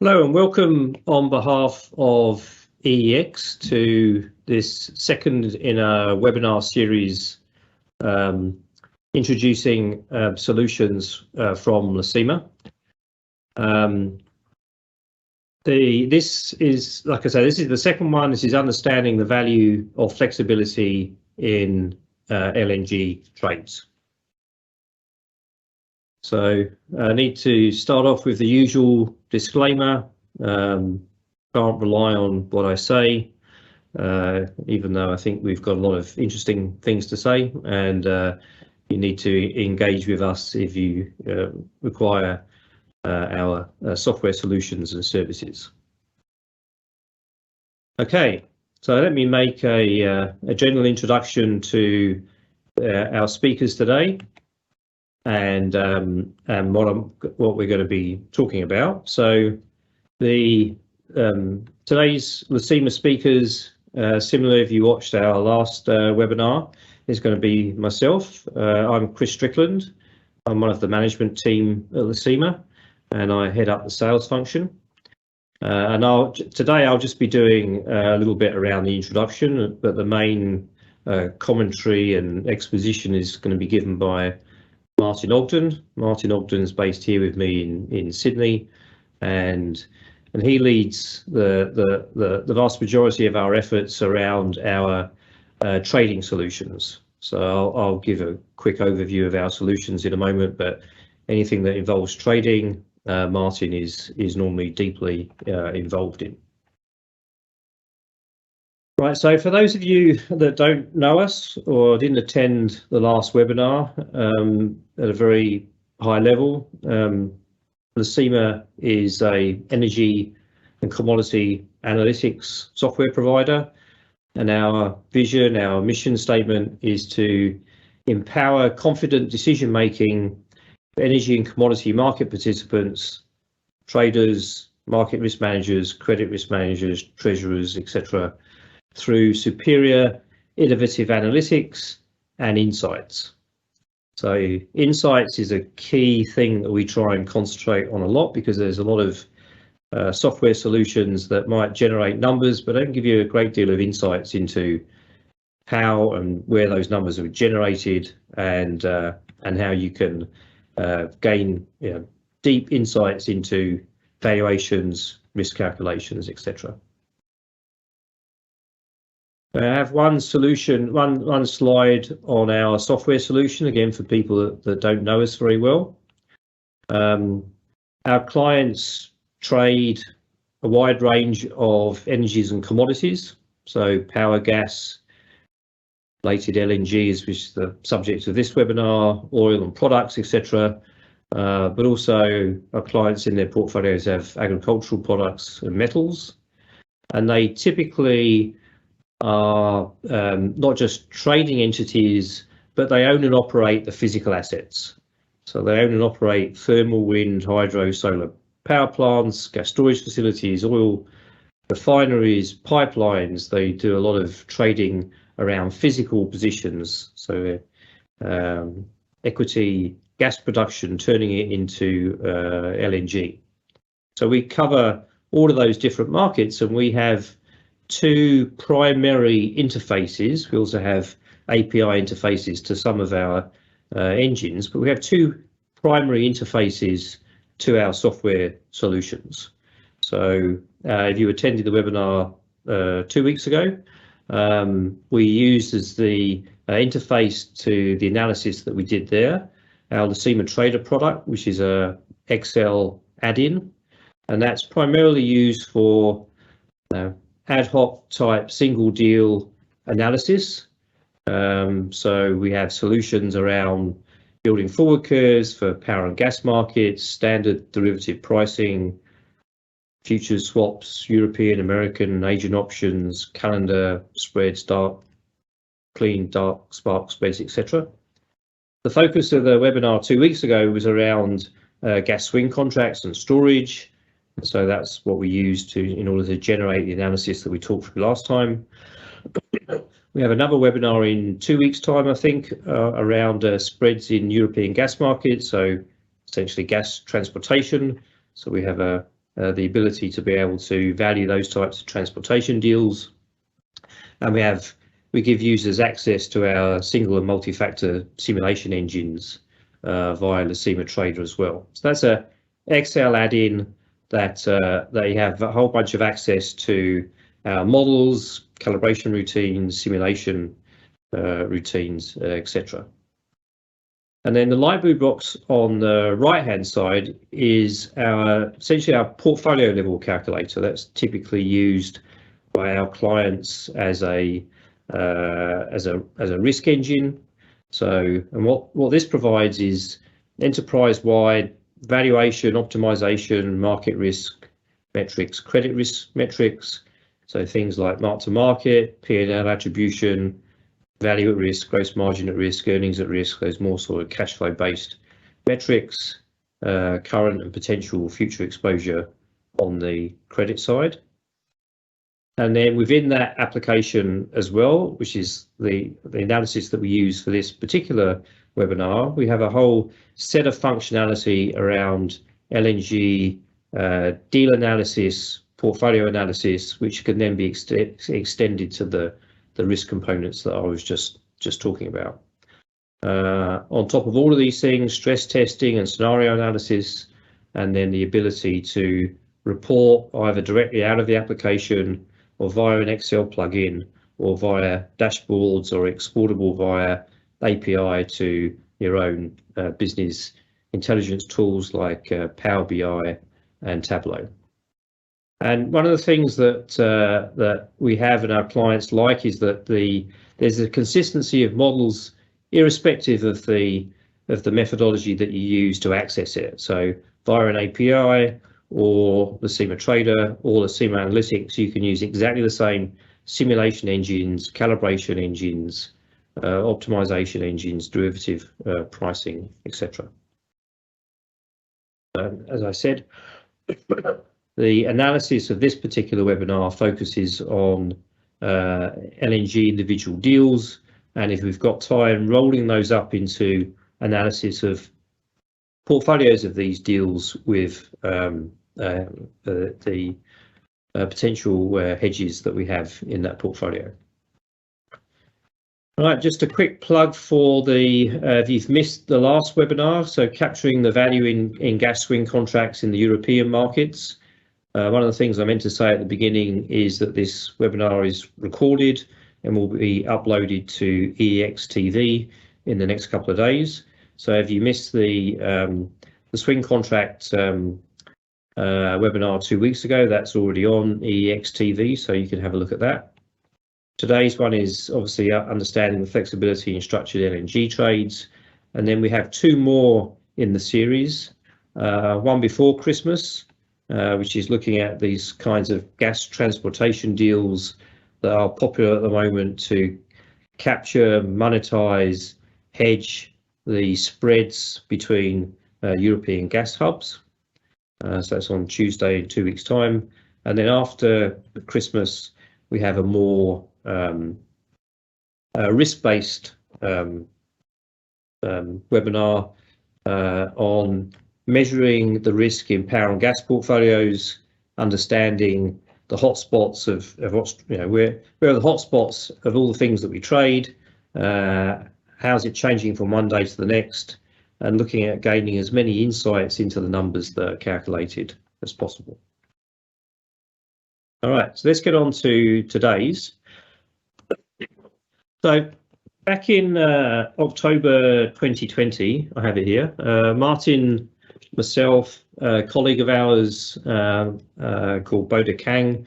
Hello and welcome on behalf of EEX to this second in a webinar series introducing solutions from Lacima. This is, like I say, this is the second one. This is understanding the value of flexibility in LNG trades. So I need to start off with the usual disclaimer. Can't rely on what I say, even though I think we've got a lot of interesting things to say, and you need to engage with us if you require our software solutions and services. Okay, so let me make a general introduction to our speakers today and what we're going to be talking about. So the today's Lacima speakers, similar if you watched our last webinar, is going to be myself. I'm Chris Strickland. I'm one of the management team at Lacima, and I head up the sales function. Today I'll just be doing a little bit around the introduction, but the main commentary and exposition is going to be given by Martin Ogden. Martin Ogden is based here with me in Sydney, and he leads the vast majority of our efforts around our trading solutions. So I'll give a quick overview of our solutions in a moment, but anything that involves trading, Martin is normally deeply involved in. Right, so for those of you that don't know us or didn't attend the last webinar, at a very high level, Lacima is a energy and commodity analytics software provider, and our vision, our mission statement is to empower confident decision making for energy and commodity market participants, traders, market risk managers, credit risk managers, treasurers, etc., through superior innovative analytics and insights. So insights is a key thing that we try and concentrate on a lot, because there's a lot of software solutions that might generate numbers but don't give you a great deal of insights into how and where those numbers are generated, and how you can gain deep insights into valuations, risk calculations, etc. I have one solution, one slide on our software solution, again, for people that don't know us very well. Our clients trade a wide range of energies and commodities, so power, gas, related LNGs, which is the subject of this webinar, oil and products, etc. But also our clients in their portfolios have agricultural products and metals, and they typically are not just trading entities, but they own and operate the physical assets. So they own and operate thermal, wind, hydro, solar power plants, gas storage facilities, oil refineries, pipelines. They do a lot of trading around physical positions, so equity gas production, turning it into LNG. So we cover all of those different markets, and we have two primary interfaces. We also have API interfaces to some of our engines, but we have two primary interfaces to our software solutions. So if you attended the webinar 2 weeks ago, we used as the interface to the analysis that we did there our Lacima Trader product, which is a Excel add-in, and that's primarily used for ad hoc type single deal analysis. So we have solutions around building forward curves for power and gas markets, standard derivative pricing, futures, swaps, European, American, Asian options, calendar spreads, dark, clean, dark, spark spreads, etc. The focus of the webinar 2 weeks ago was around gas swing contracts and storage. So that's what we use in order to generate the analysis that we talked through last time. We have another webinar in 2 weeks' time, I think, around spreads in European gas markets, so essentially gas transportation. So we have a the ability to be able to value those types of transportation deals. And we give users access to our single and multi-factor simulation engines via Lacima Trader as well. So that's a Excel add-in that they have a whole bunch of access to our models, calibration routines, simulation routines, etc. And then the light blue box on the right-hand side is essentially our portfolio level calculator. That's typically used by our clients as a risk engine. So, and what this provides is enterprise-wide valuation, optimization, market risk metrics, credit risk metrics. So things like mark to market, P&L attribution, value at risk, gross margin at risk, earnings at risk, those more sort of cash flow based metrics, current and potential future exposure on the credit side. And then within that application as well, which is the analysis that we use for this particular webinar, we have a whole set of functionality around LNG deal analysis, portfolio analysis, which can then be extended to the risk components that I was just talking about. On top of all of these things, stress testing and scenario analysis, and then the ability to report either directly out of the application or via an Excel plugin or via dashboards or exportable via API to your own business intelligence tools like Power BI and Tableau. And one of the things that we have and our clients like is that there's a consistency of models irrespective of the methodology that you use to access it. So via an API or Lacima Trader or Lacima Analytics, you can use exactly the same simulation engines, calibration engines, optimization engines, derivative pricing, etc. As I said, the analysis of this particular webinar focuses on LNG individual deals, and if we've got time, rolling those up into analysis of portfolios of these deals with the potential hedges that we have in that portfolio. All right, just a quick plug for if you've missed the last webinar, so capturing the value in gas swing contracts in the European markets. One of the things I meant to say at the beginning is that this webinar is recorded and will be uploaded to EEX TV in the next couple of days. So if you missed the swing contract webinar 2 weeks ago, that's already on EEX TV, so you can have a look at that. Today's one is obviously understanding the flexibility in structured LNG trades, and then we have two more in the series. One before Christmas, which is looking at these kinds of gas transportation deals that are popular at the moment to capture, monetize, hedge the spreads between European gas hubs. So that's on Tuesday in 2 weeks' time. And then after Christmas, we have a more risk-based webinar on measuring the risk in power and gas portfolios, understanding the hotspots of what's, where are the hotspots of all the things that we trade, how's it changing from one day to the next, and looking at gaining as many insights into the numbers that are calculated as possible. All right, so let's get on to today's. So back in October 2020, I have it here, Martin, myself, a colleague of ours called Boda Kang,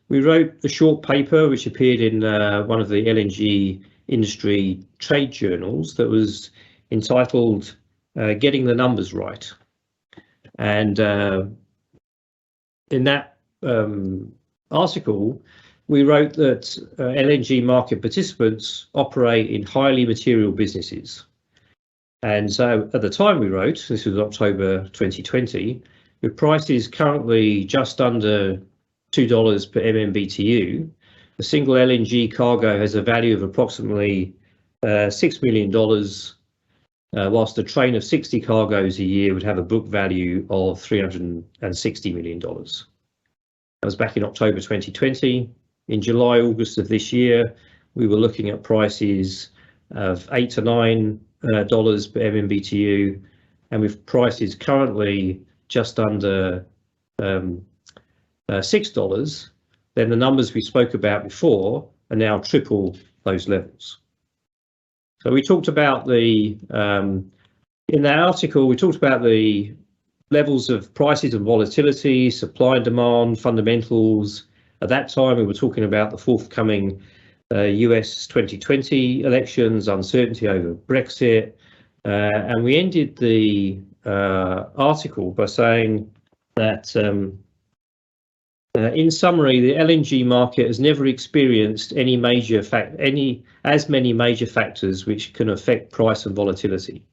we wrote a short paper which appeared in one of the LNG industry trade journals that was entitled Getting the Numbers Right. And in that article, we wrote that LNG market participants operate in highly material businesses. And so at the time we wrote, this was October 2020, with prices currently just under $2 per MMBTU, a single LNG cargo has a value of approximately $6 million whilst a train of 60 cargoes a year would have a book value of $360 million. That was back in October 2020. In July, August of this year, we were looking at prices of $8 to $9 per MMBTU, and with prices currently just under $6, then the numbers we spoke about before are now triple those levels. So we talked about in that article, we talked about the levels of prices and volatility, supply and demand, fundamentals. At that time, we were talking about the forthcoming US 2020 elections, uncertainty over Brexit, and we ended the article by saying that in summary, the LNG market has never experienced as many major factors which can affect price and volatility.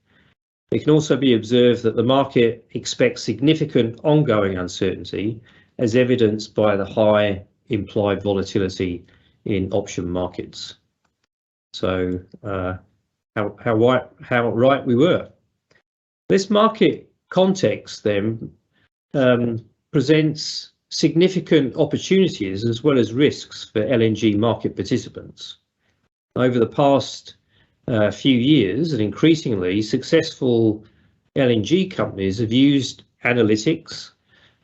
It can also be observed that the market expects significant ongoing uncertainty, as evidenced by the high implied volatility in option markets. So how right we were. This market context then presents significant opportunities as well as risks for LNG market participants. Over the past few years, and increasingly, successful LNG companies have used analytics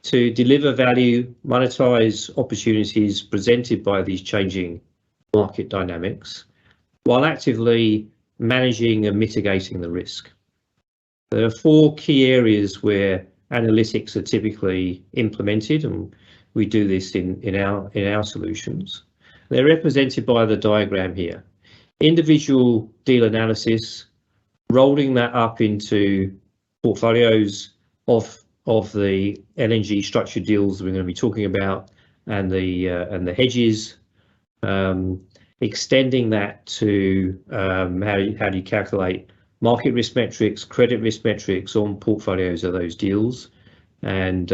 to deliver value, monetize opportunities presented by these changing market dynamics, while actively managing and mitigating the risk. There are 4 key areas where analytics are typically implemented, and we do this in our solutions. They're represented by the diagram here. Individual deal analysis, rolling that up into portfolios of the LNG structured deals we're going to be talking about, and the hedges, extending that to how do you calculate market risk metrics, credit risk metrics on portfolios of those deals, and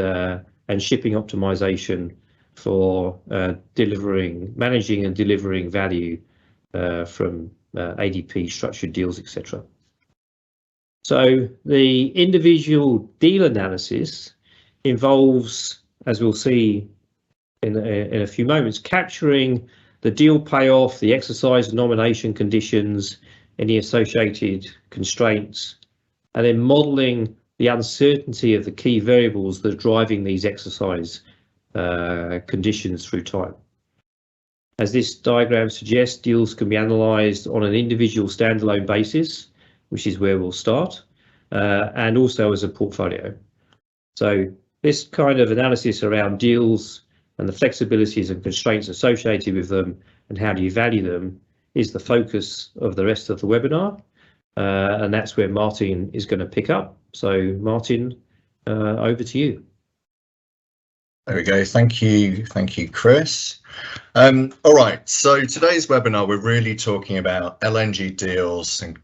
shipping optimization for managing and delivering value from ADP structured deals, etc. So the individual deal analysis involves, as we'll see in a few moments, capturing the deal payoff, the exercise nomination conditions, any associated constraints, and then modeling the uncertainty of the key variables that are driving these exercise conditions through time. As this diagram suggests, deals can be analysed on an individual standalone basis, which is where we'll start, and also as a portfolio. So this kind of analysis around deals and the flexibilities and constraints associated with them and how do you value them is the focus of the rest of the webinar, and that's where Martin is going to pick up. So Martin, over to you. There we go. Thank you, Chris. All right, so today's webinar, we're really talking about LNG deals and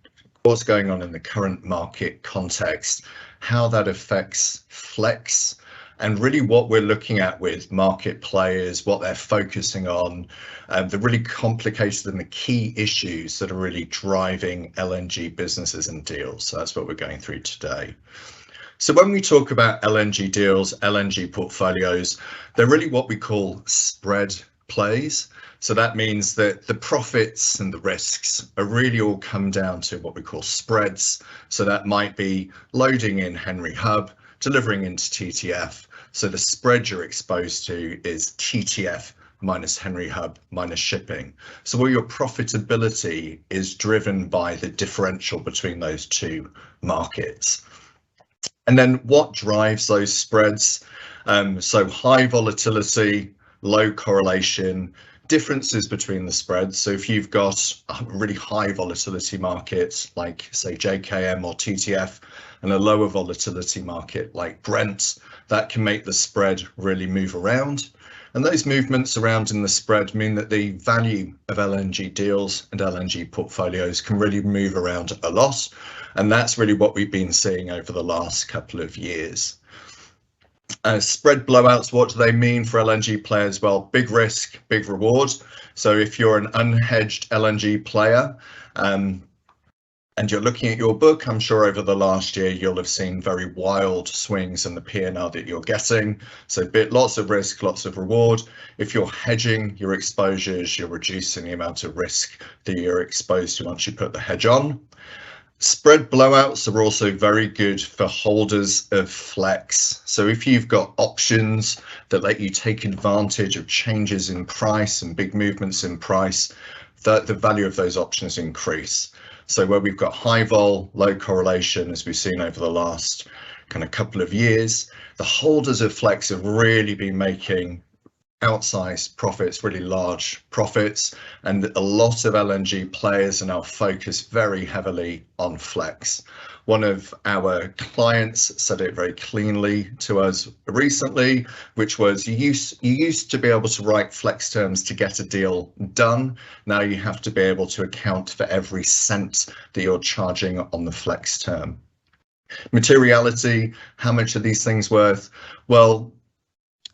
what's going on in the current market context, how that affects Flex, and really what we're looking at with market players, what they're focusing on, the really complicated and the key issues that are really driving LNG businesses and deals. So that's what we're going through today. So when we talk about LNG deals, LNG portfolios, they're really what we call spread plays. So that means that the profits and the risks are really all come down to what we call spreads. So that might be loading in Henry Hub, delivering into TTF. So the spread you're exposed to is TTF minus Henry Hub minus shipping. So all your profitability is driven by the differential between those two markets. And then what drives those spreads? So high volatility, low correlation, differences between the spreads. So if you've got a really high volatility market like say JKM or TTF and a lower volatility market like Brent, that can make the spread really move around. And those movements around in the spread mean that the value of LNG deals and LNG portfolios can really move around a lot. And that's really what we've been seeing over the last couple of years. Spread blowouts, what do they mean for LNG players? Well, big risk, big reward. So if you're an unhedged LNG player, and you're looking at your book, I'm sure over the last year you'll have seen very wild swings in the P&L that you're getting. So lots of risk, lots of reward. If you're hedging your exposures, you're reducing the amount of risk that you're exposed to once you put the hedge on. Spread blowouts are also very good for holders of flex. So if you've got options that let you take advantage of changes in price and big movements in price, the value of those options increase. So where we've got high vol, low correlation, as we've seen over the last kind of couple of years, the holders of flex have really been making outsized profits, really large profits, and a lot of LNG players are now focused very heavily on flex. One of our clients said it very cleanly to us recently, which was you used to be able to write flex terms to get a deal done. Now you have to be able to account for every cent that you're charging on the flex term. Materiality, how much are these things worth? Well,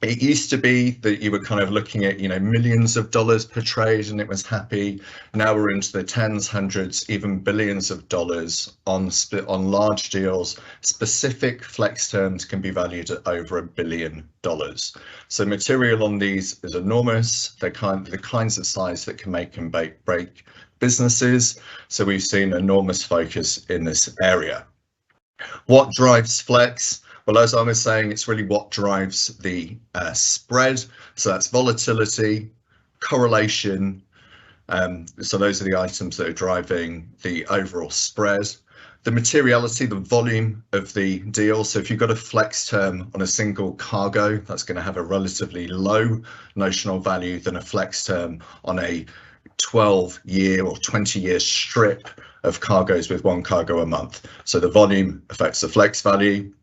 it used to be that you were kind of looking at, millions of dollars per trade and it was happy. Now we're into the tens, hundreds, even billions of dollars on large deals. Specific flex terms can be valued at over $1 billion. So material on these is enormous. They're the kinds of size that can make and break businesses. So we've seen enormous focus in this area. What drives flex? Well, as I was saying, it's really what drives the spread. So that's volatility, correlation. So those are the items that are driving the overall spread. The materiality, the volume of the deal. So if you've got a flex term on a single cargo, that's going to have a relatively low notional value than a flex term on a 12-year or 20-year strip of cargoes with one cargo a month. So the volume affects the flex value.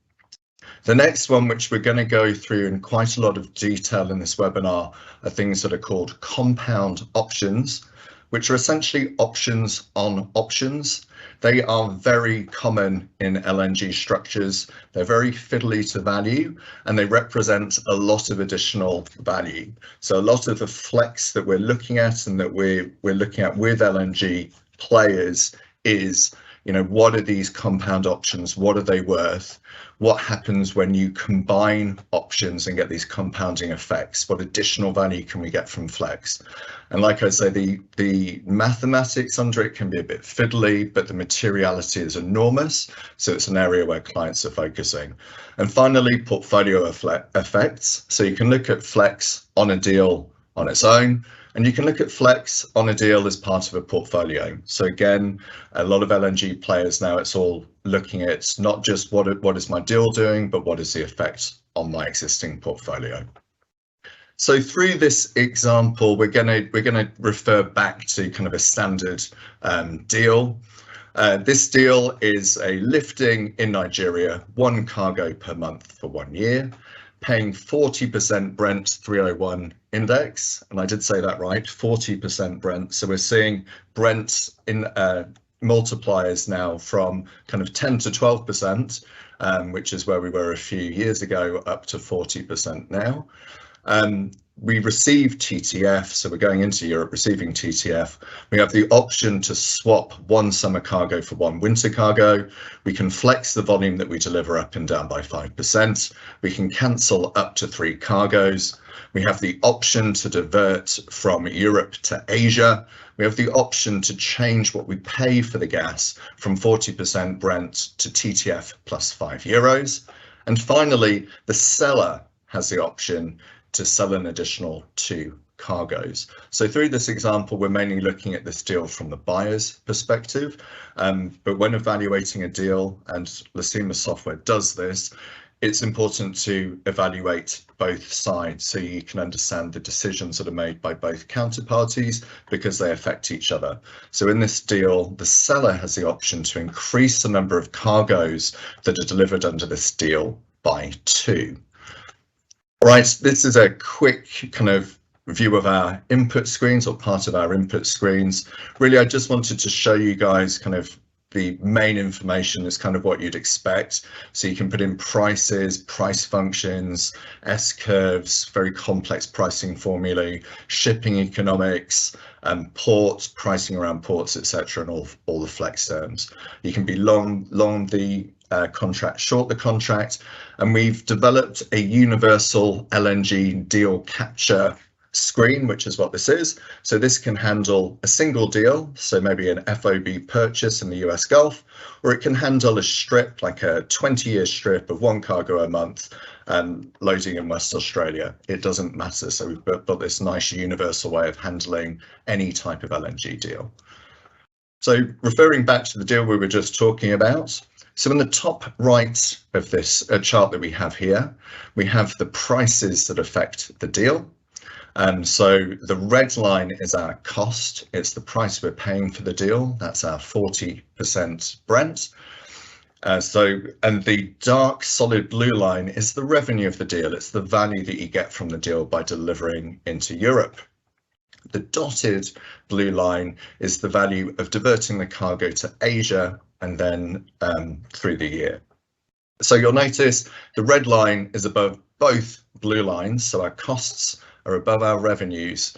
The next one, which we're going to go through in quite a lot of detail in this webinar, are things that are called compound options, which are essentially options on options. They are very common in LNG structures. They're very fiddly to value, and they represent a lot of additional value. So a lot of the flex that we're looking at and that we're looking at with LNG players is, what are these compound options? What are they worth? What happens when you combine options and get these compounding effects? What additional value can we get from flex? And like I say, the mathematics under it can be a bit fiddly, but the materiality is enormous. So it's an area where clients are focusing. And finally, portfolio effects. So you can look at flex on a deal on its own, and you can look at flex on a deal as part of a portfolio. So again, a lot of LNG players now, it's all looking at not just what is my deal doing, but what is the effect on my existing portfolio. So through this example, we're gonna refer back to kind of a standard deal. This deal is a lifting in Nigeria, one cargo per month for 1 year, paying 40% Brent 301 index, and I did say that right, 40% Brent. So we're seeing Brent in multipliers now from kind of 10 to 12%, which is where we were a few years ago, up to 40% now. We receive TTF, so we're going into Europe receiving TTF. We have the option to swap one summer cargo for one winter cargo. We can flex the volume that we deliver up and down by 5%. We can cancel up to 3 cargoes. We have the option to divert from Europe to Asia. We have the option to change what we pay for the gas from 40% Brent to TTF plus €5. And finally, the seller has the option to sell an additional 2 cargoes. So through this example, we're mainly looking at this deal from the buyer's perspective. But when evaluating a deal, and Lacima software does this, it's important to evaluate both sides so you can understand the decisions that are made by both counterparties because they affect each other. So in this deal, the seller has the option to increase the number of cargoes that are delivered under this deal by 2. Right, this is a quick kind of view of our input screens or part of our input screens. Really, I just wanted to show you guys kind of the main information is kind of what you'd expect. So you can put in prices, price functions, S-curves, very complex pricing formulae, shipping economics, ports, pricing around ports, etc., and all the flex terms. You can be long the contract, short the contract, and we've developed a universal LNG deal capture screen, which is what this is. So this can handle a single deal, so maybe an FOB purchase in the US Gulf, or it can handle a strip, like a 20-year strip of one cargo a month and loading in West Australia. It doesn't matter. So we've built this nice universal way of handling any type of LNG deal. So referring back to the deal we were just talking about, so in the top right of this chart that we have here, we have the prices that affect the deal. So the red line is our cost. It's the price we're paying for the deal. That's our 40% Brent. And the dark solid blue line is the revenue of the deal. It's the value that you get from the deal by delivering into Europe. The dotted blue line is the value of diverting the cargo to Asia and then through the year. So you'll notice the red line is above both blue lines. So our costs are above our revenues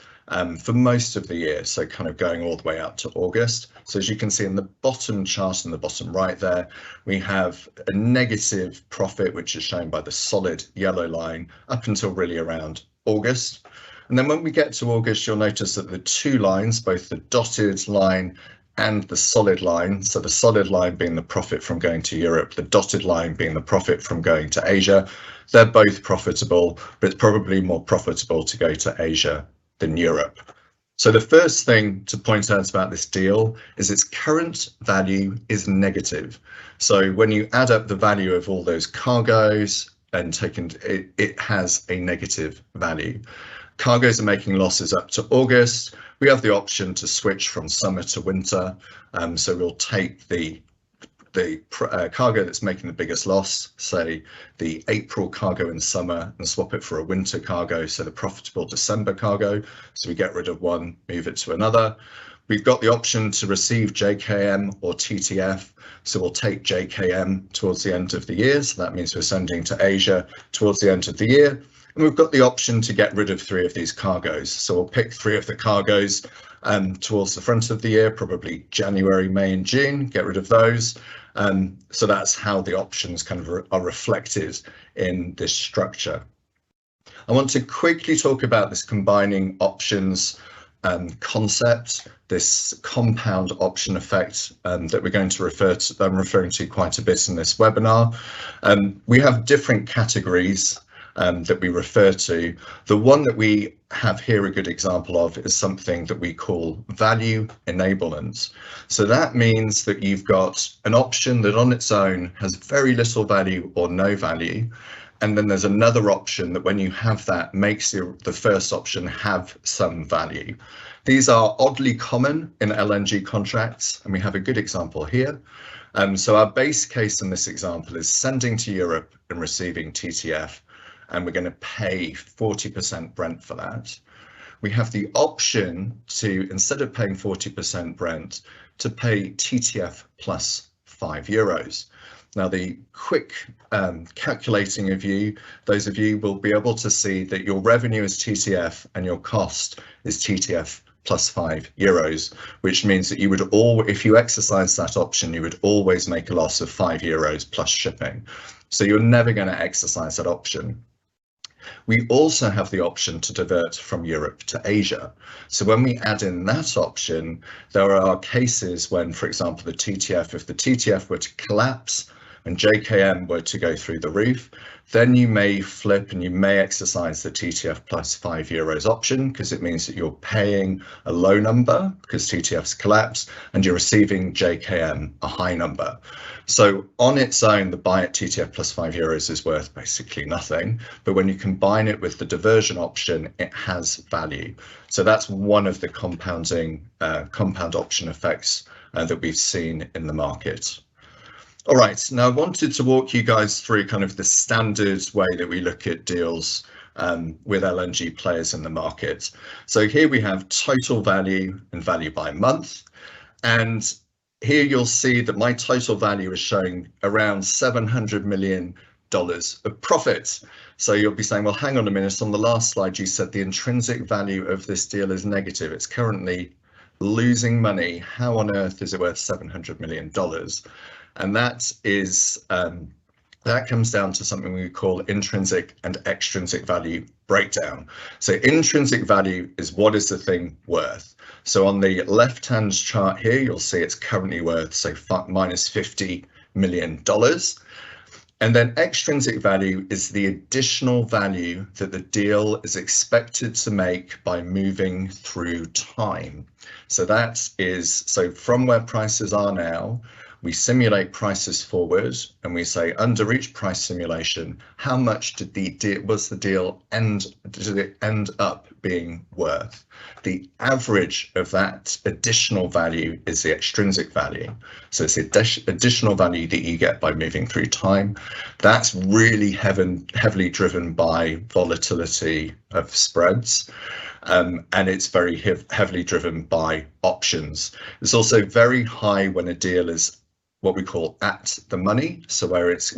for most of the year, so kind of going all the way out to August. So as you can see in the bottom chart in the bottom right there, we have a negative profit, which is shown by the solid yellow line up until really around August. And then when we get to August, you'll notice that the two lines, both the dotted line and the solid line, so the solid line being the profit from going to Europe, the dotted line being the profit from going to Asia, they're both profitable, but it's probably more profitable to go to Asia than Europe. So the first thing to point out about this deal is its current value is negative. So when you add up the value of all those cargoes and it has a negative value. Cargoes are making losses up to August. We have the option to switch from summer to winter. So we'll take the cargo that's making the biggest loss, say the April cargo in summer, and swap it for a winter cargo, so the profitable December cargo. So we get rid of one, move it to another. We've got the option to receive JKM or TTF. So we'll take JKM towards the end of the year. So that means we're sending to Asia towards the end of the year. And we've got the option to get rid of 3 of these cargoes. So we'll pick 3 of the cargoes towards the front of the year, probably January, May and June, get rid of those. So that's how the options kind of are reflected in this structure. I want to quickly talk about this combining options concept, this compound option effect that we're going to I'm referring to quite a bit in this webinar. We have different categories that we refer to. The one that we have here a good example of is something that we call value enablement. So that means that you've got an option that on its own has very little value or no value. And then there's another option that when you have that makes the first option have some value. These are oddly common in LNG contracts, and we have a good example here. So our base case in this example is sending to Europe and receiving TTF, and we're going to pay 40% Brent for that. We have the option to, instead of paying 40% Brent, to pay TTF plus €5. Now, the quick calculating of you, those of you will be able to see that your revenue is TTF and your cost is TTF plus €5, which means that you would if you exercise that option, you would always make a loss of €5 plus shipping. So you're never going to exercise that option. We also have the option to divert from Europe to Asia. So when we add in that option, there are cases when, for example, if the TTF were to collapse and JKM were to go through the roof, then you may flip and you may exercise the TTF plus €5 option, because it means that you're paying a low number because TTF's collapsed and you're receiving JKM, a high number. So on its own, the buy at TTF plus €5 is worth basically nothing. But when you combine it with the diversion option, it has value. So that's one of the compound option effects that we've seen in the market. All right, now I wanted to walk you guys through kind of the standard way that we look at deals with LNG players in the market. So here we have total value and value by month. And here you'll see that my total value is showing around $700 million of profit. So you'll be saying, well, hang on a minute, on the last slide you said the intrinsic value of this deal is negative. It's currently losing money. How on earth is it worth $700 million? And that is that comes down to something we call intrinsic and extrinsic value breakdown. So intrinsic value is what is the thing worth. So on the left-hand chart here, you'll see it's currently worth, say, minus $50 million. And then extrinsic value is the additional value that the deal is expected to make by moving through time. So that is, so from where prices are now, we simulate prices forward and we say under each price simulation, how much did was the deal end up being worth? The average of that additional value is the extrinsic value. So it's the additional value that you get by moving through time. That's really heavily driven by volatility of spreads. And it's very heavily driven by options. It's also very high when a deal is what we call at the money, so where its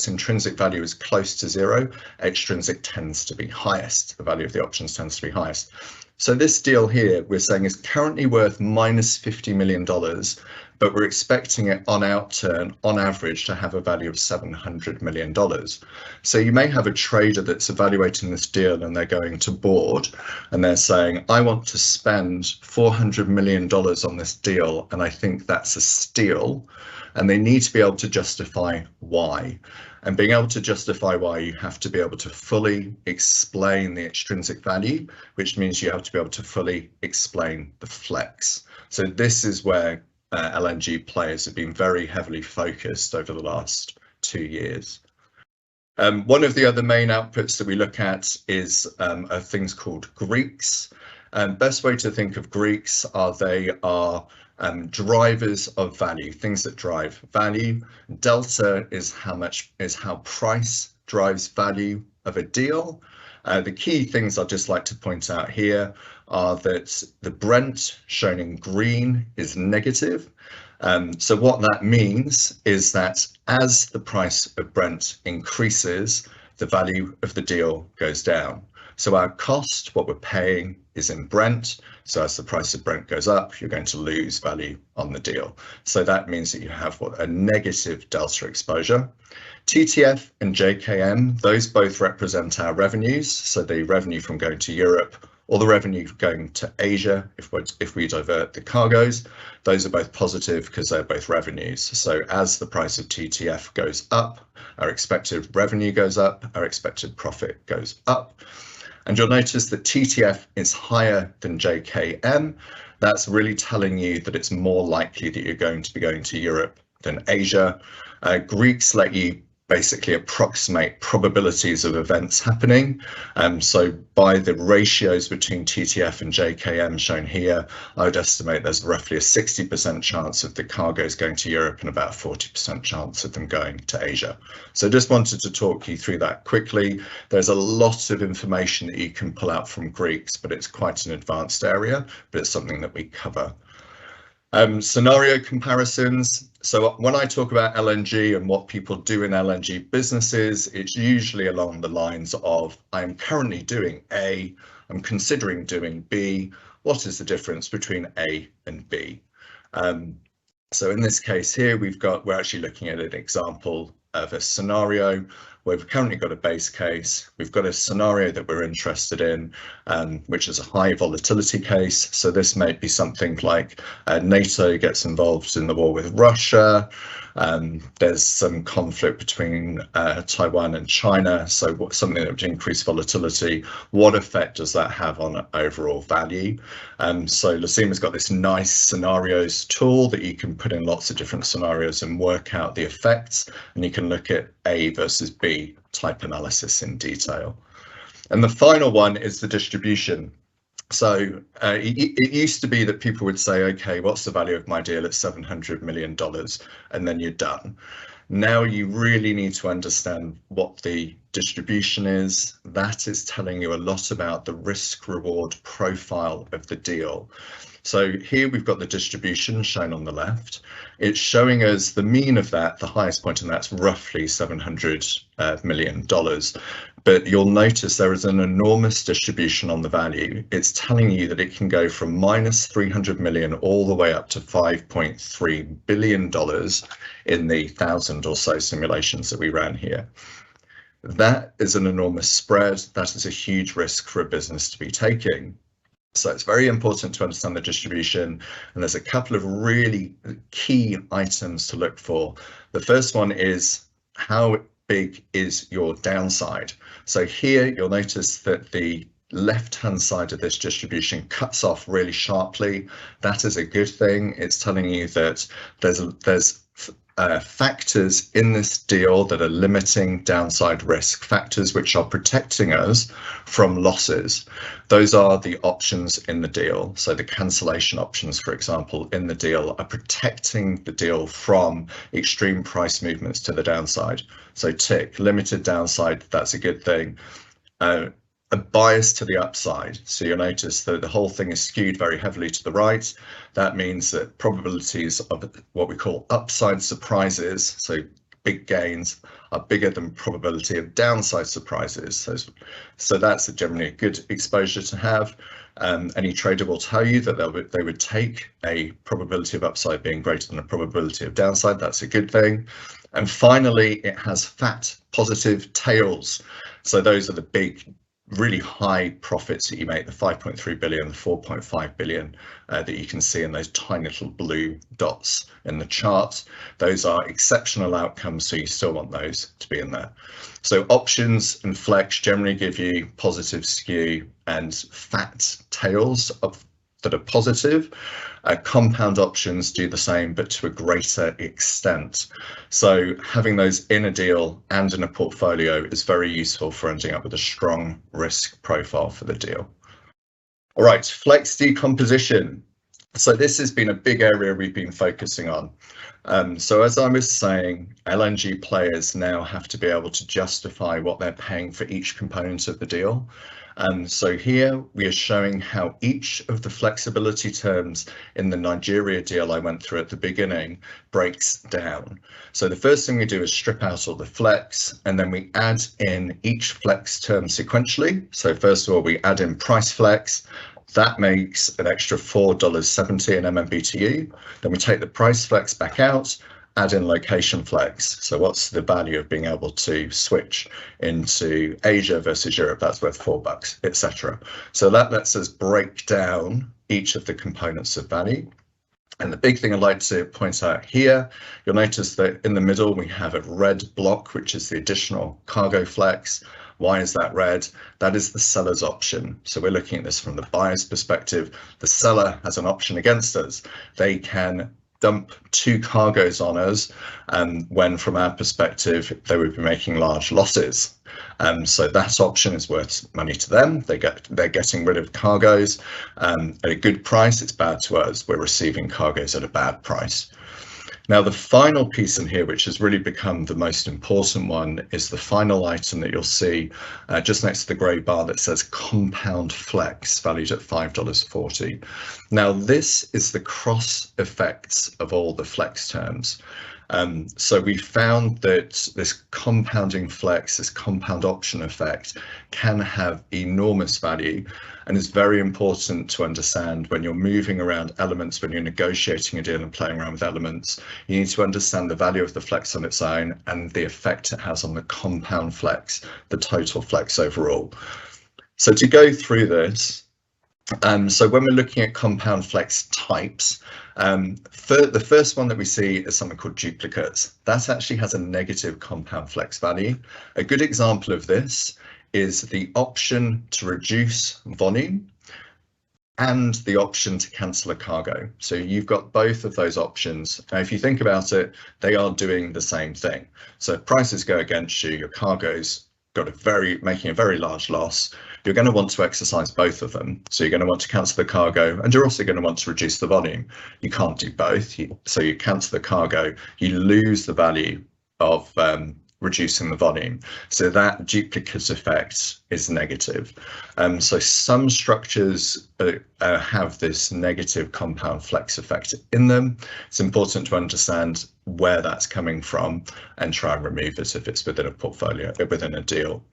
intrinsic value is close to zero, extrinsic tends to be highest. The value of the options tends to be highest. So this deal here, we're saying is currently worth minus $50 million, but we're expecting it on outturn, on average, to have a value of $700 million. So you may have a trader that's evaluating this deal and they're going to board and they're saying, I want to spend $400 million on this deal, and I think that's a steal. And they need to be able to justify why. And being able to justify why, you have to be able to fully explain the extrinsic value, which means you have to be able to fully explain the flex. So this is where LNG players have been very heavily focused over the last 2 years. One of the other main outputs that we look at is are things called Greeks. Best way to think of Greeks are they are drivers of value, things that drive value. Delta is how price drives value of a deal. The key things I'd just like to point out here are that the Brent shown in green is negative. So what that means is that as the price of Brent increases, the value of the deal goes down. So our cost, what we're paying, is in Brent. So as the price of Brent goes up, you're going to lose value on the deal. So that means that you have a negative delta exposure. TTF and JKM, those both represent our revenues. So the revenue from going to Europe or the revenue going to Asia, if we divert the cargoes, those are both positive because they're both revenues. So as the price of TTF goes up, our expected revenue goes up, our expected profit goes up. And you'll notice that TTF is higher than JKM. That's really telling you that it's more likely that you're going to be going to Europe than Asia. Greeks let you basically approximate probabilities of events happening. So by the ratios between TTF and JKM shown here, I would estimate there's roughly a 60% chance of the cargoes going to Europe and about a 40% chance of them going to Asia. So just wanted to talk you through that quickly. There's a lot of information that you can pull out from Greeks, but it's quite an advanced area, but it's something that we cover. Scenario comparisons. So when I talk about LNG and what people do in LNG businesses, it's usually along the lines of, I'm currently doing A, I'm considering doing B. What is the difference between A and B? So in this case here, we're actually looking at an example of a scenario where we've currently got a base case. We've got a scenario that we're interested in, which is a high volatility case. So this may be something like NATO gets involved in the war with Russia. There's some conflict between Taiwan and China. So something that would increase volatility. What effect does that have on overall value? So Lacima's got this nice scenarios tool that you can put in lots of different scenarios and work out the effects. And you can look at A versus B type analysis in detail. And the final one is the distribution. So it used to be that people would say, okay, what's the value of my deal at $700 million? And then you're done. Now you really need to understand what the distribution is. That is telling you a lot about the risk reward profile of the deal. So here we've got the distribution shown on the left. It's showing us the mean of that, the highest point, and that's roughly $700 million. But you'll notice there is an enormous distribution on the value. It's telling you that it can go from minus 300 million all the way up to $5.3 billion in the 1,000 or so simulations that we ran here. That is an enormous spread. That is a huge risk for a business to be taking. So it's very important to understand the distribution, and there's a couple of really key items to look for. The first one is how big is your downside? So here you'll notice that the left-hand side of this distribution cuts off really sharply. That is a good thing. It's telling you that there's factors in this deal that are limiting downside risk, factors which are protecting us from losses. Those are the options in the deal. So the cancellation options, for example, in the deal are protecting the deal from extreme price movements to the downside. So tick, limited downside, that's a good thing. A bias to the upside. So you'll notice that the whole thing is skewed very heavily to the right. That means that probabilities of what we call upside surprises, so big gains, are bigger than probability of downside surprises. So that's generally a good exposure to have. Any trader will tell you that they would take a probability of upside being greater than a probability of downside. That's a good thing. And finally, it has fat positive tails. So those are the big, really high profits that you make, the 5.3 billion, the 4.5 billion that you can see in those tiny little blue dots in the chart. Those are exceptional outcomes, so you still want those to be in there. So options and flex generally give you positive skew and fat tails that are positive. Compound options do the same, but to a greater extent. So having those in a deal and in a portfolio is very useful for ending up with a strong risk profile for the deal. All right, flex decomposition. So this has been a big area we've been focusing on. So as I was saying, LNG players now have to be able to justify what they're paying for each component of the deal. So here we are showing how each of the flexibility terms in the Nigeria deal I went through at the beginning breaks down. So the first thing we do is strip out all the flex, and then we add in each flex term sequentially. So first of all, we add in price flex. That makes an extra $4.70 in MMBTU. Then we take the price flex back out, add in location flex. So what's the value of being able to switch into Asia versus Europe? That's worth $4, etc. So that lets us break down each of the components of value. And the big thing I'd like to point out here, you'll notice that in the middle we have a red block, which is the additional cargo flex. Why is that red? That is the seller's option. So we're looking at this from the buyer's perspective. The seller has an option against us. They can dump 2 cargoes on us, when from our perspective they would be making large losses. So that option is worth money to them. They're getting rid of cargoes at a good price. It's bad to us. We're receiving cargoes at a bad price. Now, the final piece in here, which has really become the most important one, is the final item that you'll see just next to the grey bar that says compound flex, valued at $5.40. Now, this is the cross effects of all the flex terms. So we found that this compounding flex, this compound option effect, can have enormous value, and is very important to understand when you're moving around elements, when you're negotiating a deal and playing around with elements. You need to understand the value of the flex on its own and the effect it has on the compound flex, the total flex overall. So to go through this, so when we're looking at compound flex types, the first one that we see is something called duplicates. That actually has a negative compound flex value. A good example of this is the option to reduce volume and the option to cancel a cargo. So you've got both of those options. Now, if you think about it, they are doing the same thing. So if prices go against you, your cargo's making a very large loss, you're going to want to exercise both of them. So you're going to want to cancel the cargo, and you're also going to want to reduce the volume. You can't do both. So you cancel the cargo, you lose the value reducing the volume. So that duplicate effect is negative. So some structures have this negative compound flex effect in them. It's important to understand where that's coming from and try and remove it if it's within a portfolio, within a deal.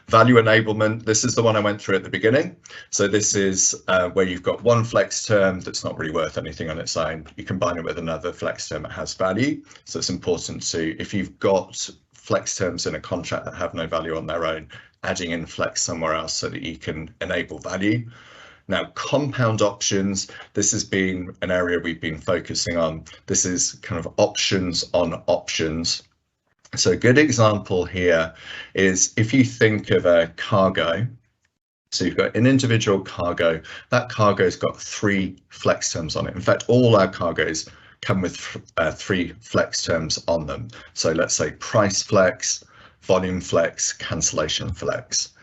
Value enablement, this is the one I went through at the beginning. So this is where you've got one flex term that's not really worth anything on its own. You combine it with another flex term that has value. So it's important to, if you've got flex terms in a contract that have no value on their own, adding in flex somewhere else so that you can enable value. Now, compound options, this has been an area we've been focusing on. This is kind of options on options. So a good example here is if you think of a cargo, so you've got an individual cargo, that cargo's got 3 flex terms on it. In fact, all our cargoes come with 3 flex terms on them. So let's say price flex, volume flex, cancellation flex.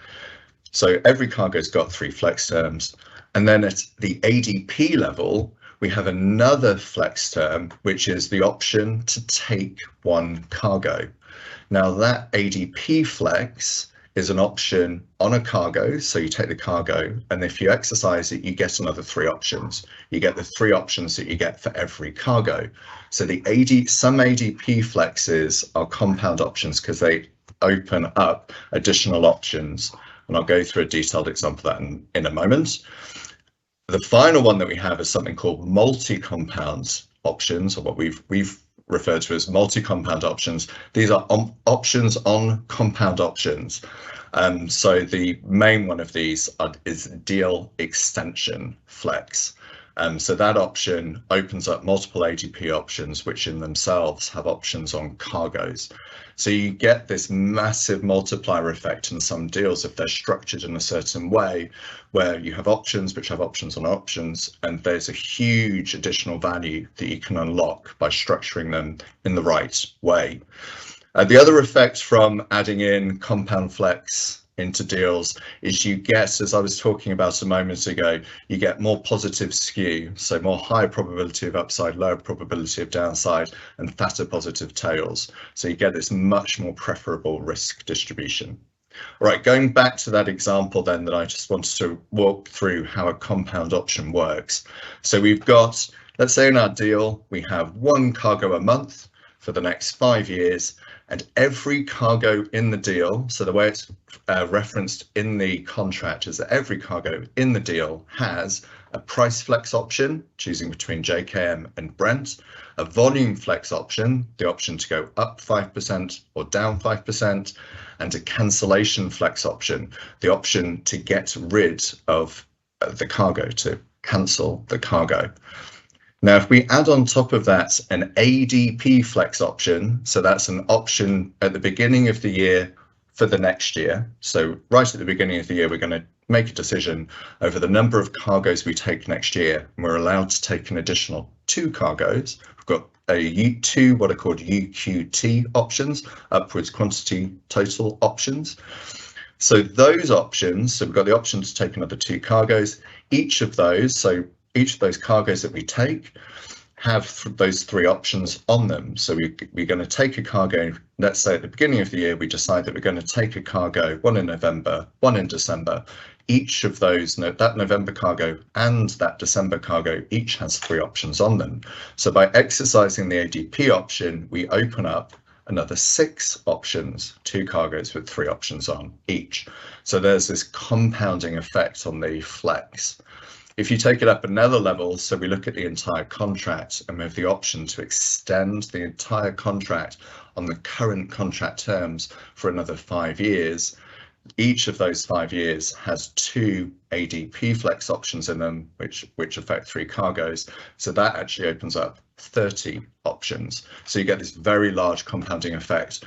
So every cargo's got 3 flex terms. And then at the ADP level, we have another flex term, which is the option to take one cargo. Now that ADP flex is an option on a cargo, so you take the cargo, and if you exercise it, you get another 3 options. You get the 3 options that you get for every cargo. So the some ADP flexes are compound options because they open up additional options, and I'll go through a detailed example of that in a moment. The final one that we have is something called multi-compound options, or what we've referred to as multi-compound options. These are options on compound options. So the main one of these is deal extension flex. So that option opens up multiple ADP options, which in themselves have options on cargoes. So you get this massive multiplier effect in some deals if they're structured in a certain way, where you have options which have options on options, and there's a huge additional value that you can unlock by structuring them in the right way. The other effect from adding in compound flex into deals is you get, as I was talking about a moment ago, you get more positive skew, so more high probability of upside, lower probability of downside, and fatter positive tails. So you get this much more preferable risk distribution. All right, going back to that example then that I just wanted to walk through how a compound option works. So we've got, let's say in our deal, we have 1 cargo a month for the next 5 years, and every cargo in the deal, so the way it's referenced in the contract is that every cargo in the deal has a price flex option, choosing between JKM and Brent, a volume flex option, the option to go up 5% or down 5%, and a cancellation flex option, the option to get rid of the cargo, to cancel the cargo. Now, if we add on top of that an ADP flex option, so that's an option at the beginning of the year for the next year. So right at the beginning of the year, we're going to make a decision over the number of cargoes we take next year. And we're allowed to take an additional 2 cargoes. We've got two what are called UQT options, upwards quantity total options. So those options, so we've got the option to take another 2 cargoes. Each of those cargoes that we take have those 3 options on them. So we're going to take a cargo, let's say at the beginning of the year, we decide that we're going to take a cargo, 1 in November, 1 in December. Each of those, that November cargo and that December cargo, each has 3 options on them. So by exercising the ADP option, we open up another 6 options, 2 cargoes with 3 options on each. So there's this compounding effect on the flex. If you take it up another level, so we look at the entire contract and we have the option to extend the entire contract on the current contract terms for another 5 years, each of those 5 years has 2 ADP flex options in them, which affect 3 cargoes. So that actually opens up 30 options. So you get this very large compounding effect.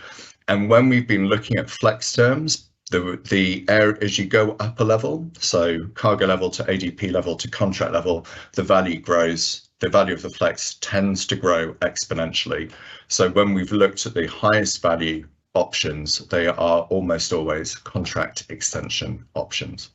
And when we've been looking at flex terms, as you go up a level, so cargo level to ADP level to contract level, the value grows. The value of the flex tends to grow exponentially. So when we've looked at the highest value options, they are almost always contract extension options.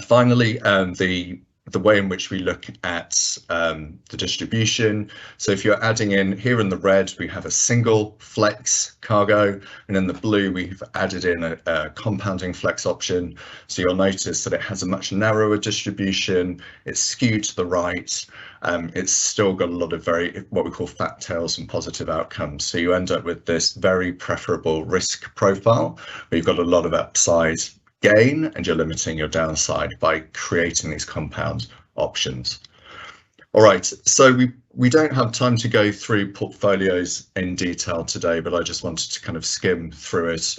Finally, the the way in which we look at the distribution. So if you're adding in here in the red, we have a single flex cargo, and in the blue we've added in a compounding flex option. So you'll notice that it has a much narrower distribution, it's skewed to the right, it's still got a lot of what we call fat tails and positive outcomes. So you end up with this very preferable risk profile where you've got a lot of upside gain and you're limiting your downside by creating these compound options. All right, so we don't have time to go through portfolios in detail today, but I just wanted to kind of skim through it.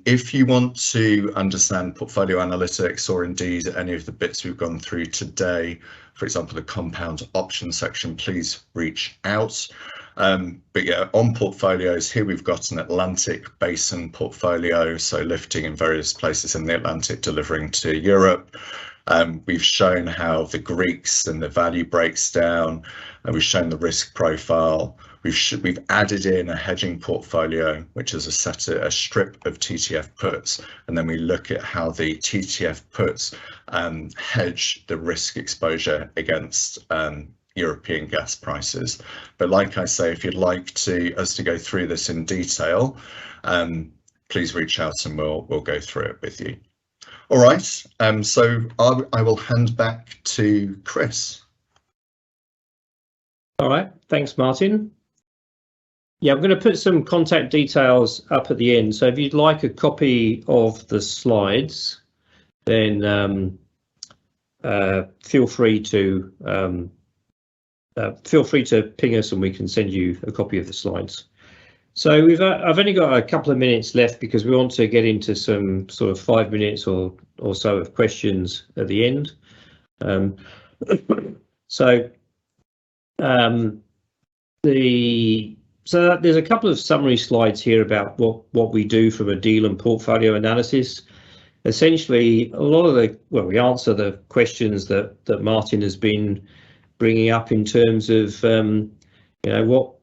If you want to understand portfolio analytics, or indeed any of the bits we've gone through today, for example, the compound option section, please reach out. But yeah, on portfolios, here we've got an Atlantic basin portfolio, so lifting in various places in the Atlantic, delivering to Europe. We've shown how the Greeks and the value breaks down, and we've shown the risk profile. We've added in a hedging portfolio, which is a strip of TTF puts, and then we look at how the TTF puts hedge the risk exposure against European gas prices. But like I say, if you'd like us to go through this in detail, please reach out and we'll go through it with you. All right, so I will hand back to Chris. All right, thanks, Martin. Yeah, I'm going to put some contact details up at the end. So if you'd like a copy of the slides, then feel free to ping us and we can send you a copy of the slides. So I've only got a couple of minutes left because we want to get into some sort of 5 minutes or so of questions at the end. So there's a couple of summary slides here about what we do from a deal and portfolio analysis. Essentially, we answer the questions that Martin has been bringing up in terms of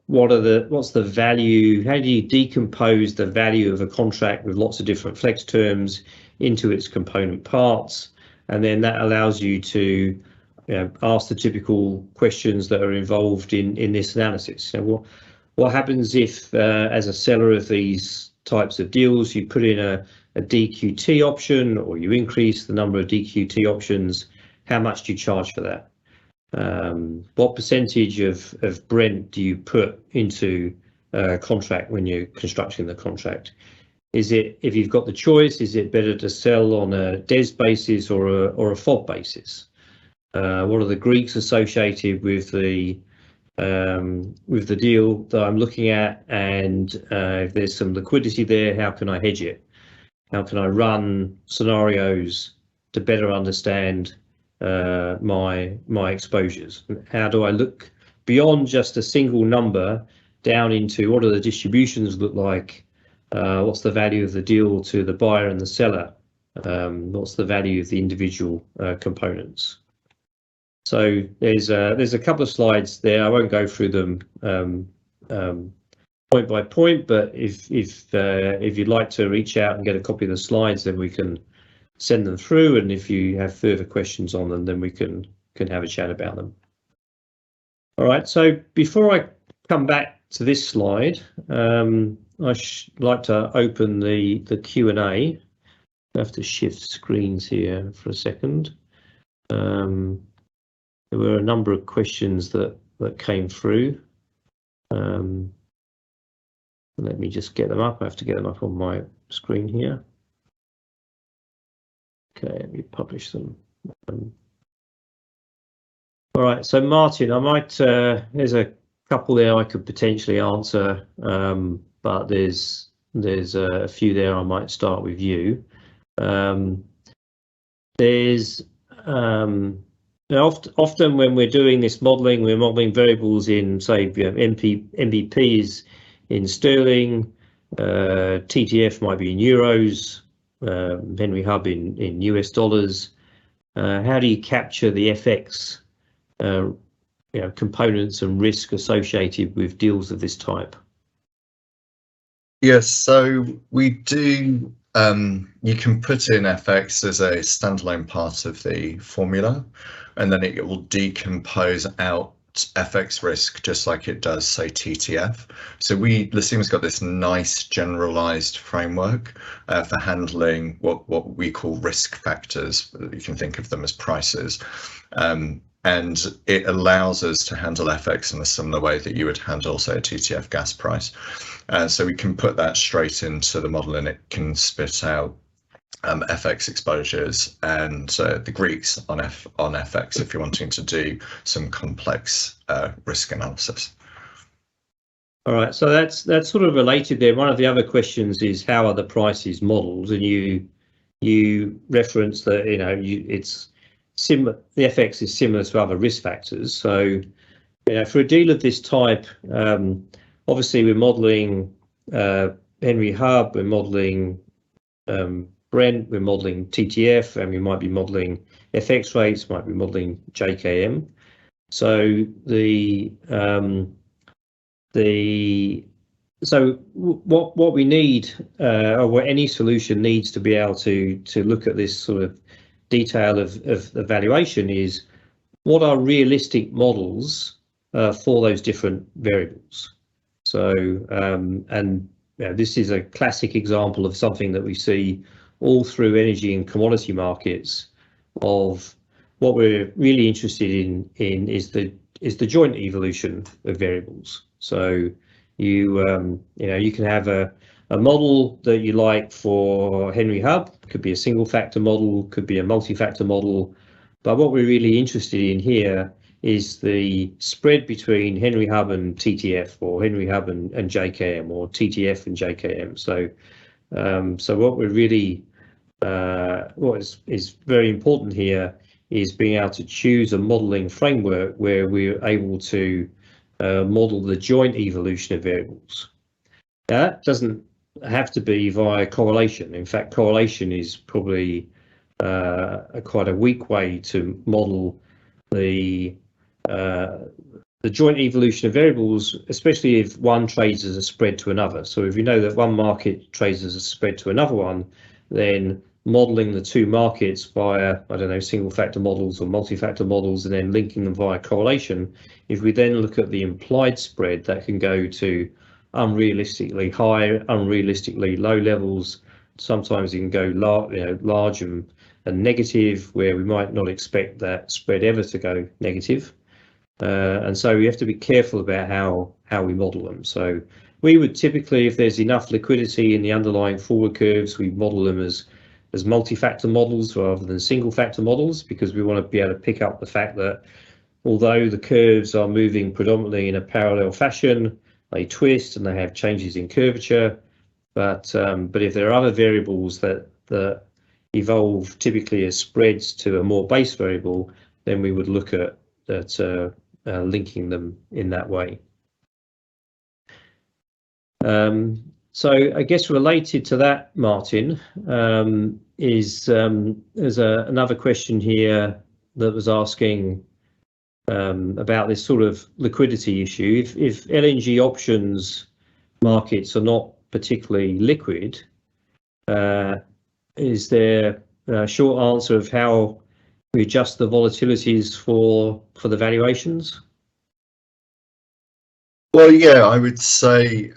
what's the value, how do you decompose the value of a contract with lots of different flex terms into its component parts, and then that allows you to ask the typical questions that are involved in this analysis. So what happens if as a seller of these types of deals you put in a DQT option, or you increase the number of DQT options? How much do you charge for that? What percentage of Brent do you put into a contract when you're constructing the contract? Is it, if you've got the choice, is it better to sell on a DES basis or a FOB basis? What are the Greeks associated with the deal that I'm looking at? And if there's some liquidity there, how can I hedge it? How can I run scenarios to better understand my exposures? How do I look beyond just a single number down into what do the distributions look like? What's the value of the deal to the buyer and the seller? What's the value of the individual components? So there's a couple of slides there. I won't go through them point by point, but if you'd like to reach out and get a copy of the slides, then we can send them through, and if you have further questions on them, then we can have a chat about them. All right, so before I come back to this slide, I'd like to open the Q&A. I have to shift screens here for a second. There were a number of questions that came through. Let me just get them up. I have to get them up on my screen here. Okay, let me publish them. All right, so Martin, I might, there's a couple there I could potentially answer, but there's a few there. I might start with you. There's often when we're doing this modeling, we're modeling variables in, say, MBPs in sterling, TTF might be in euros, Henry Hub in US dollars. How do you capture the FX components and risk associated with deals of this type? Yes, so we do You can put in FX as a standalone part of the formula, and then it will decompose out FX risk just like it does, say, TTF. So Lacima's got this nice generalized framework for handling what we call risk factors. You can think of them as prices. And it allows us to handle FX in a similar way that you would handle, say, a TTF gas price. So we can put that straight into the model, and it can spit out FX exposures and the Greeks on FX if you're wanting to do some complex risk analysis. All right, so that's sort of related there. One of the other questions is how are the prices modelled, and you reference that it's similar. The FX is similar to other risk factors. So for a deal of this type, obviously we're modelling Henry Hub, we're modelling Brent, we're modelling TTF, and we might be modelling FX rates, might be modelling JKM. So what we need, or what any solution needs to be able to look at this sort of detail of the valuation is what are realistic models for those different variables. So this is a classic example of something that we see all through energy and commodity markets. Of what we're really interested in is the joint evolution of variables. So you can have a model that you like for Henry Hub. Could be a single factor model, could be a multi-factor model, but what we're really interested in here is the spread between Henry Hub and TTF, or Henry Hub and JKM, or TTF and JKM. So what we're really what is very important here is being able to choose a modelling framework where we're able to model the joint evolution of variables. That doesn't have to be via correlation. In fact, correlation is probably quite a weak way to model the joint evolution of variables, especially if one trades as a spread to another. So if you know that one market trades as a spread to another one, then modeling the two markets via, I don't know, single factor models or multi-factor models, and then linking them via correlation, if we then look at the implied spread, that can go to unrealistically high, unrealistically low levels. Sometimes it can go large and negative, where we might not expect that spread ever to go negative. And so we have to be careful about how we model them. So we would typically, if there's enough liquidity in the underlying forward curves, we model them as multi-factor models rather than single factor models, because we want to be able to pick up the fact that although the curves are moving predominantly in a parallel fashion, they twist and they have changes in curvature. But if there are other variables that evolve typically as spreads to a more base variable, then we would look at linking them in that way. So I guess related to that, Martin, is there's another question here that was asking about this sort of liquidity issue. If LNG options markets are not particularly liquid, is there a short answer of how we adjust the volatilities for the valuations? Well, yeah, I would say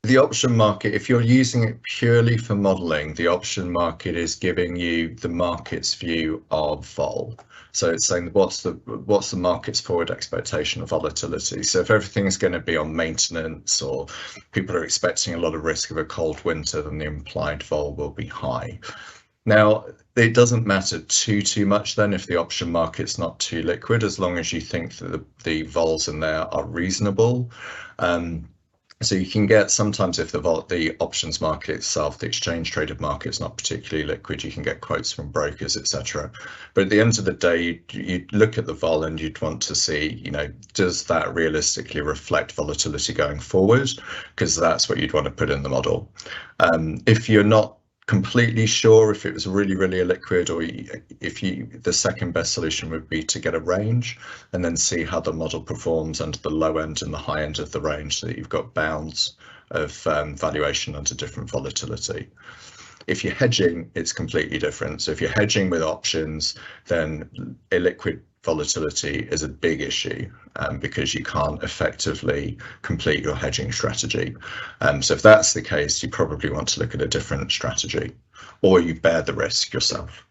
the option market, if you're using it purely for modeling, the option market is giving you the market's view of vol. So it's saying what's the market's forward expectation of volatility. So if everything's going to be on maintenance, or people are expecting a lot of risk of a cold winter, then the implied vol will be high. Now, it doesn't matter too much then if the option market's not too liquid, as long as you think that the vols in there are reasonable. So you can get, sometimes if the options market itself, the exchange traded market, is not particularly liquid, you can get quotes from brokers, etc. But at the end of the day, you look at the vol and you'd want to see, does that realistically reflect volatility going forward? Because that's what you'd want to put in the model. If you're not completely sure if it was really illiquid, or the second best solution would be to get a range and then see how the model performs under the low end and the high end of the range, so that you've got bounds valuation under different volatility. If you're hedging, it's completely different. So if you're hedging with options, then illiquid volatility is a big issue because you can't effectively complete your hedging strategy. So if that's the case, you probably want to look at a different strategy, or you bear the risk yourself.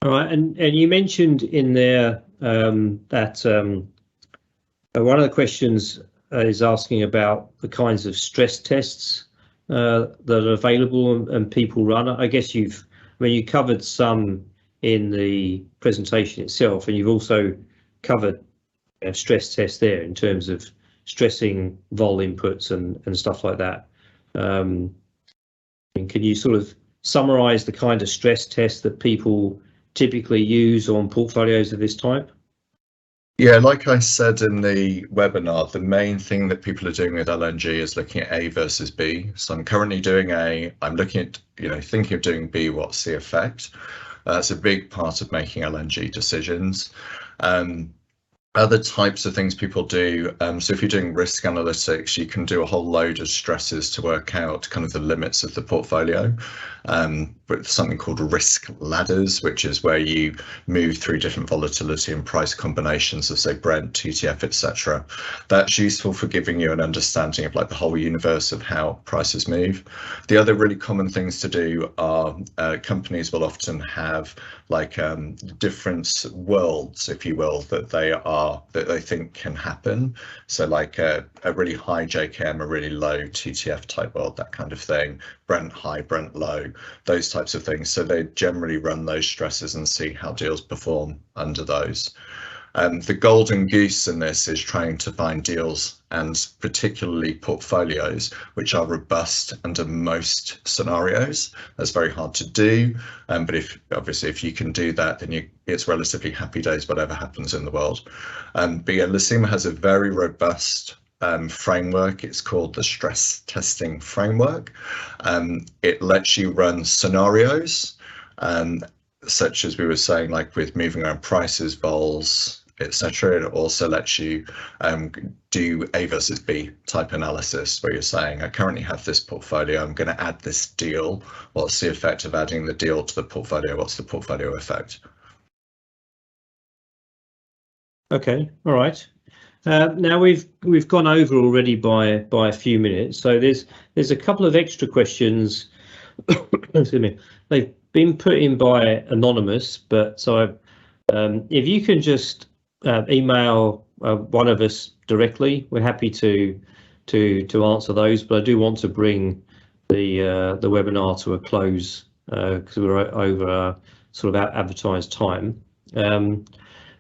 All right, and you mentioned in there that one of the questions is asking about the kinds of stress tests that are available and people run. I guess you covered some in the presentation itself, and you've also covered stress tests there in terms of stressing vol inputs and stuff like that. And can you sort of summarize the kind of stress tests that people typically use on portfolios of this type? Yeah, like I said in the webinar, the main thing that people are doing with LNG is looking at A versus B. So I'm currently doing A, I'm looking at, thinking of doing B, what's the effect? That's a big part of making LNG decisions. Other types of things people do, so if you're doing risk analytics, you can do a whole load of stresses to work out kind of the limits of the portfolio, with something called risk ladders, which is where you move through different volatility and price combinations of, say, Brent, TTF, etc. That's useful for giving you an understanding of like the whole universe of how prices move. The other really common things to do are companies will often have like different worlds, if you will, that they think can happen. So like a really high JKM, a really low TTF type world, that kind of thing. Brent high, Brent low, those types of things. So they generally run those stresses and see how deals perform under those. The golden goose in this is trying to find deals, and particularly portfolios, which are robust under most scenarios. That's very hard to do, but if you can do that, then it's relatively happy days, whatever happens in the world. But yeah, Lacima has a very robust framework. It's called the stress testing framework. It lets you run scenarios, such as we were saying, like with moving around prices, vols, etc. It also lets you do A versus B type analysis, where you're saying, I currently have this portfolio, I'm going to add this deal. What's the effect of adding the deal to the portfolio? What's the portfolio effect? Okay, all right. Now we've gone over already by a few minutes, so there's a couple of extra questions. Excuse me. They've been put in by anonymous, but so if you can just email one of us directly, we're happy to answer those. But I do want to bring the webinar to a close because we're over our sort of advertised time.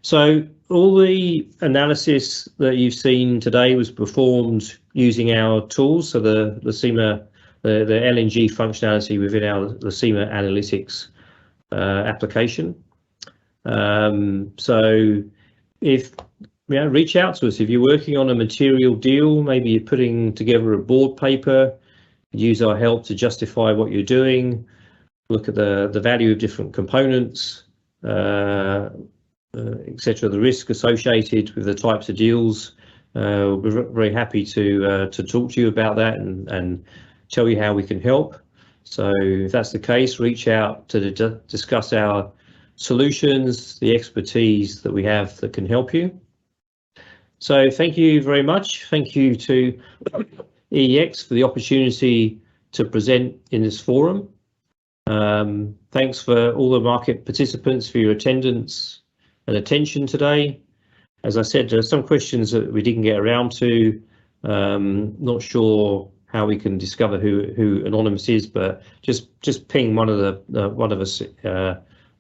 So all the analysis that you've seen today was performed using our tools, so the Lacima, the LNG functionality within our Lacima Analytics application. So if reach out to us if you're working on a material deal, maybe you're putting together a board paper, use our help to justify what you're doing, look at the value of different components, etc., the risk associated with the types of deals. We'll be very happy to talk to you about that and tell you how we can help. So if that's the case, reach out to discuss our solutions, the expertise that we have that can help you. So thank you very much. Thank you to EEX for the opportunity to present in this forum. Thanks for all the market participants for your attendance and attention today. As I said, there are some questions that we didn't get around to. Not sure how we can discover who anonymous is, but just ping one of us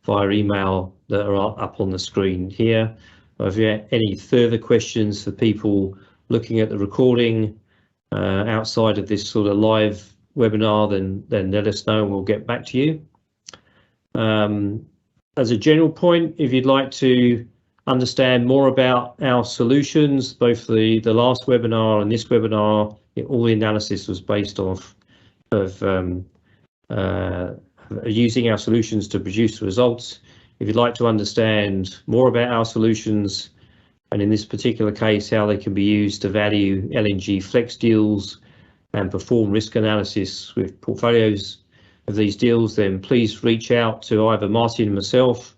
via email that are up on the screen here. If you have any further questions for people looking at the recording outside of this sort of live webinar, then let us know and we'll get back to you. As a general point, if you'd like to understand more about our solutions, both the last webinar and this webinar, all the analysis was based off of using our solutions to produce results. If you'd like to understand more about our solutions, and in this particular case, how they can be used to value LNG flex deals and perform risk analysis with portfolios of these deals, then please reach out to either Martin and myself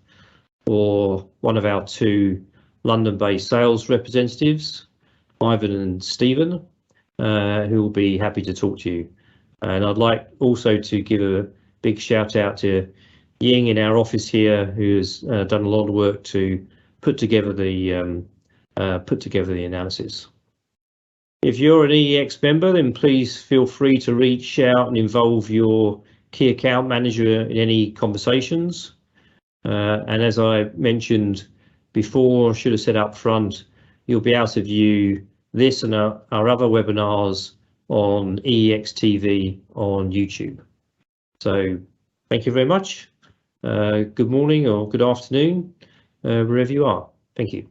or one of our 2 London-based sales representatives, Ivan and Stephen, who will be happy to talk to you. And I'd like also to give a big shout out to Ying in our office here, who has done a lot of work to put together the analysis. If you're an EEX member, then please feel free to reach out and involve your key account manager in any conversations. And as I mentioned before, should have said up front, you'll be able to view this and our other webinars on EEX TV on YouTube. So thank you very much. Good morning or good afternoon, wherever you are. Thank you.